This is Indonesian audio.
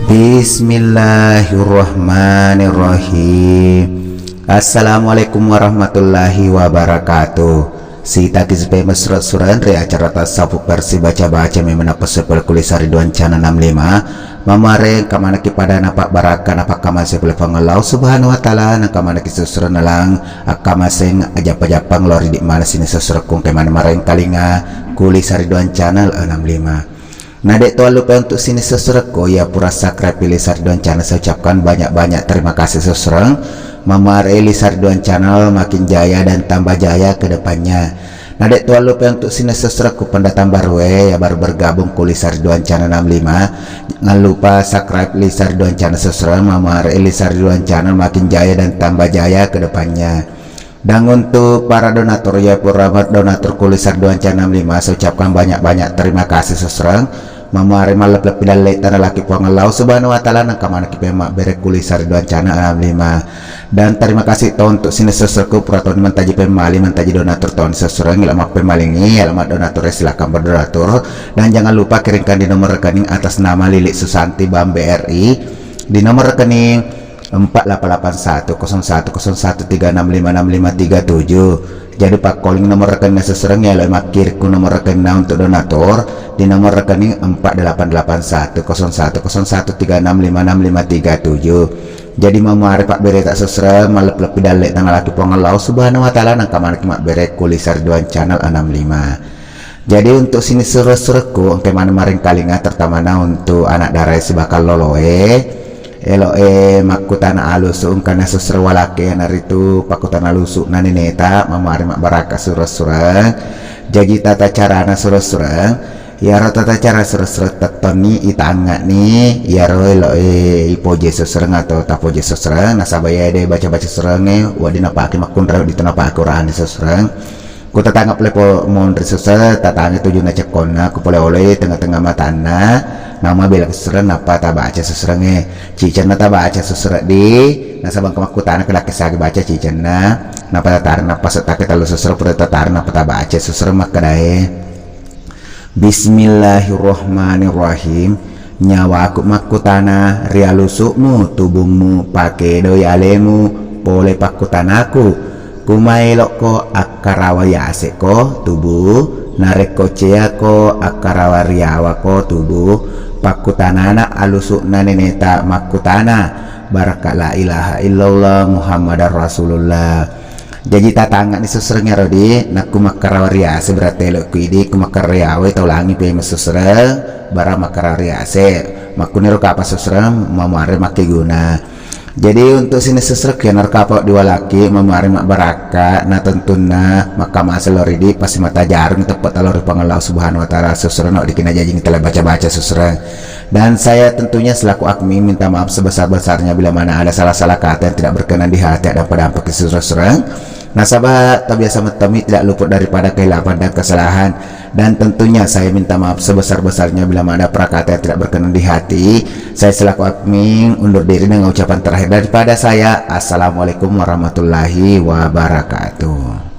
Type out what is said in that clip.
Bismillahirrahmanirrahim. Assalamualaikum warahmatullahi wabarakatuh. Sita kisbe mesra suran re acara tasawuf versi baca-baca memena pesepel kulisari duan cana 65 mamare kamana kipada napak baraka napak kamase boleh pangelau subhanahu wa ta'ala na kamana kisusuran nalang akamaseng ajap-ajapang lori di mana sini sesurekung kemana mareng kalinga kulisari duan channel 65. Nah dek tuan lupa untuk sini sesurekku ya pura sakra pilih sarduan channel saya ucapkan banyak-banyak terima kasih sesurang Mama Eli Sarduan Channel makin jaya dan tambah jaya ke depannya. Nah dek tuan lupa untuk sini sesuatu pendatang baru ya baru bergabung ku Sarduan Channel 65. Jangan lupa subscribe Sarduan Channel sesuatu Mama Eli Sarduan Channel makin jaya dan tambah jaya ke depannya. Dan untuk para donatur ya pura donatur ku Sarduan Channel 65 saya ucapkan banyak-banyak terima kasih sesuatu. Mamari malap lebih dalek tanah laki pengelau subhanahu wa ta'ala nang kamana kipe mak berek kulisar duan cana 65. Dan terima kasih tahun untuk sini sesuatu puraton mentaji pemali mentaji donatur tahun sesuatu ngelamak pemalingi alamat donatur silakan berdonatur dan jangan lupa kirimkan di nomor rekening atas nama Lilik Susanti Bank BRI di nomor rekening 4881010136565337. Jadi pak calling nomor rekening seserang ya lemak kiriku nomor rekening untuk donatur di nomor rekening 4881010136565337. Jadi memari pak bere tak seserang malep lebih dalek tanggal laki pengelau subhanahu wa ta'ala nang kamar kimak bere kulisar duan channel 65. Jadi untuk sini suruh-suruhku kemana maring kalinga terutama untuk anak darah si bakal loloe makutana alusu karena seseru walake naritu pakutana alusu nanineta mamari mak baraka surah-surah jadi tata carana surah-surah ya tata cara surah-surah tetoni itanga nih ya roe ipoje surah atau tapoje surah nasabaya deh baca-baca surahnya wadina pakai makun raw di tanah pak Quran surah ku tetangga plepo mondri susah tatangga tujuh na cekona ku boleh oleh tengah-tengah matana nama bilang susah napa tak baca susahnya cicana tak baca susah di nasabang kemakutana kelak kesagi baca cicana napa tatar napa setak kita lu susah pura tatar napa tak baca susah makadai. Bismillahirrahmanirrahim. Nyawa aku makutana rialusukmu tubuhmu pakai doyalemu boleh pakutanaku kumailok ko akarawa yase ko tubuh nareko cea ko akarawa riawa ko tubuh pakutanana alusuk naneneta makutana baraka la ilaha illallah muhammadar rasulullah. Jadi tatangga ni susernya rodi nak kumakarawa riase berarti lo kuidi kumakarawa taulangi pe mesusra bara makarawa riase makuniro kapa susra mamare makiguna. Jadi untuk sini seserek ya narkapa dua laki memari mak baraka na tentuna maka masal loridi pasti mata jarum tepat alori pengelau subhanahu wa ta'ala susra nak dikina jajing telah baca-baca susra. Dan saya tentunya selaku admin minta maaf sebesar-besarnya bila mana ada salah-salah kata yang tidak berkenan di hati dan pada ampak susra. Nasabah tak biasa metami tidak luput daripada kehilapan dan kesalahan. Dan tentunya saya minta maaf sebesar-besarnya bila ada prakata yang tidak berkenan di hati. Saya selaku admin undur diri dengan ucapan terakhir daripada saya. Assalamualaikum warahmatullahi wabarakatuh.